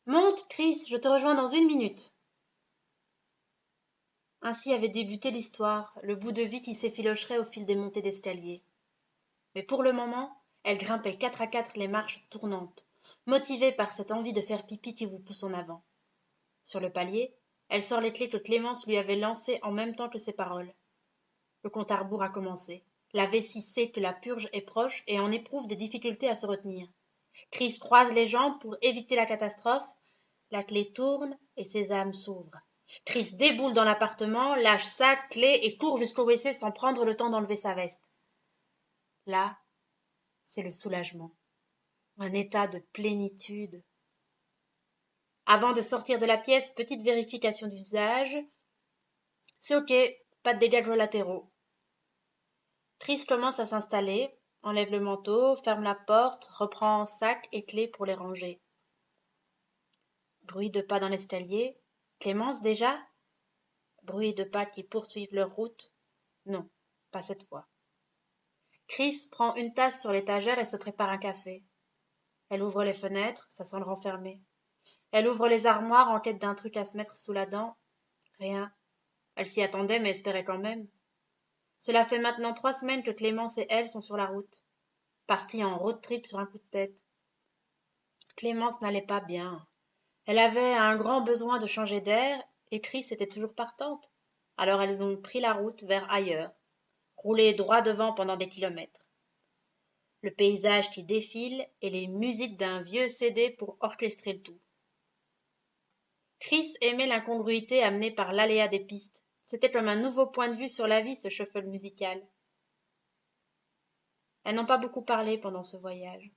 Monte, Chris, je te rejoins dans 1 minute. Ainsi avait débuté l'histoire, le bout de vie qui s'effilocherait au fil des montées d'escalier. Mais pour le moment, elle grimpait 4 à 4 les marches tournantes, motivée par cette envie de faire pipi qui vous pousse en avant. Sur le palier, elle sort les clés que Clémence lui avait lancées en même temps que ses paroles. Le compte à rebours a commencé. La vessie sait que la purge est proche et en éprouve des difficultés à se retenir. Chris croise les jambes pour éviter la catastrophe. La clé tourne et ses âmes s'ouvrent. Chris déboule dans l'appartement, lâche sac, clé et court jusqu'au WC sans prendre le temps d'enlever sa veste. Là, c'est le soulagement. Un état de plénitude. Avant de sortir de la pièce, petite vérification d'usage. C'est ok, pas de dégâts collatéraux. Chris commence à s'installer, enlève le manteau, ferme la porte, reprend sac et clé pour les ranger. Bruit de pas dans l'escalier. Clémence déjà? Bruit de pas qui poursuivent leur route. Non, pas cette fois. Chris prend une tasse sur l'étagère et se prépare un café. Elle ouvre les fenêtres, ça sent le renfermer. Elle ouvre les armoires en quête d'un truc à se mettre sous la dent. Rien. Elle s'y attendait mais espérait quand même. Cela fait maintenant 3 semaines que Clémence et elle sont sur la route, parties en road trip sur un coup de tête. Clémence n'allait pas bien. Elle avait un grand besoin de changer d'air et Chris était toujours partante. Alors elles ont pris la route vers ailleurs, roulé droit devant pendant des kilomètres. Le paysage qui défile et les musiques d'un vieux CD pour orchestrer le tout. Chris aimait l'incongruité amenée par l'aléa des pistes. C'était comme un nouveau point de vue sur la vie, ce shuffle musical. Elles n'ont pas beaucoup parlé pendant ce voyage.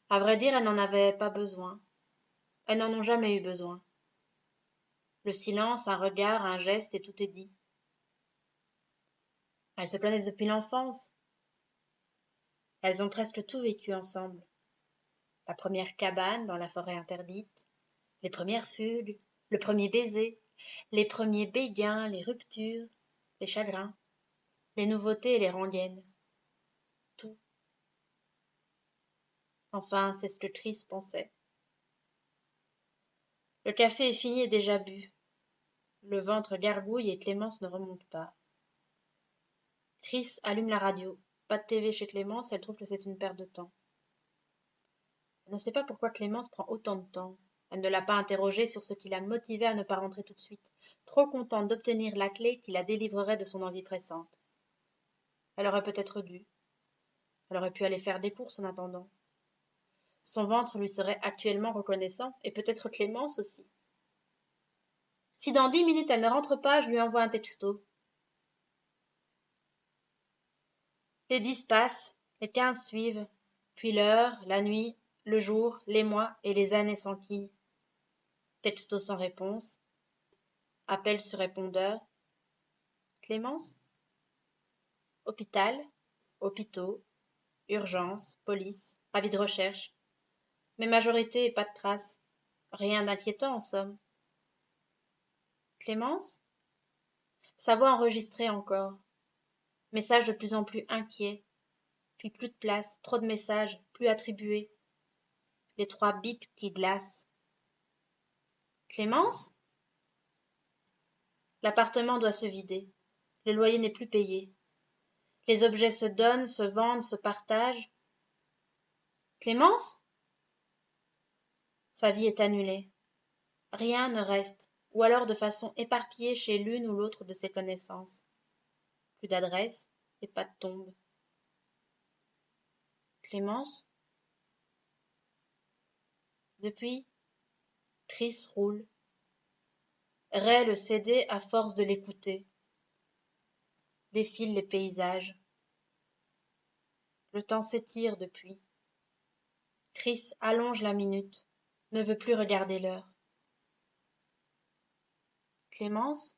À vrai dire, elles n'en avaient pas besoin. Elles n'en ont jamais eu besoin. Le silence, un regard, un geste et tout est dit. Elles se connaissent depuis l'enfance. Elles ont presque tout vécu ensemble. La première cabane dans la forêt interdite, les premières fugues, le premier baiser, les premiers béguins, les ruptures, les chagrins, les nouveautés et les rengaines. Tout. Enfin, c'est ce que Chris pensait. Le café est fini et déjà bu. Le ventre gargouille et Clémence ne remonte pas. Chris allume la radio. Pas de TV chez Clémence, elle trouve que c'est une perte de temps. Elle ne sait pas pourquoi Clémence prend autant de temps. Elle ne l'a pas interrogée sur ce qui la motivait à ne pas rentrer tout de suite, trop contente d'obtenir la clé qui la délivrerait de son envie pressante. Elle aurait peut-être dû. Elle aurait pu aller faire des courses en attendant. Son ventre lui serait actuellement reconnaissant, et peut-être Clémence aussi. Si dans 10 minutes elle ne rentre pas, je lui envoie un texto. Les 10 passent, les 15 suivent, puis l'heure, la nuit, le jour, les mois et les années s'enquillent. Texto sans réponse. Appel sur répondeur. Clémence? Hôpital, hôpitaux, urgence, police, avis de recherche. Mais majorité et pas de traces. Rien d'inquiétant en somme. Clémence? Sa voix enregistrée encore. Message de plus en plus inquiet. Puis plus de place, trop de messages, plus attribués. Les 3 bips qui glacent. Clémence? L'appartement doit se vider. Le loyer n'est plus payé. Les objets se donnent, se vendent, se partagent. Clémence? Sa vie est annulée. Rien ne reste, ou alors de façon éparpillée chez l'une ou l'autre de ses connaissances. Plus d'adresse et pas de tombe. Clémence? Depuis, Chris roule. Raie le CD à force de l'écouter. Défilent les paysages. Le temps s'étire depuis. Chris allonge la minute, ne veut plus regarder l'heure. Clémence?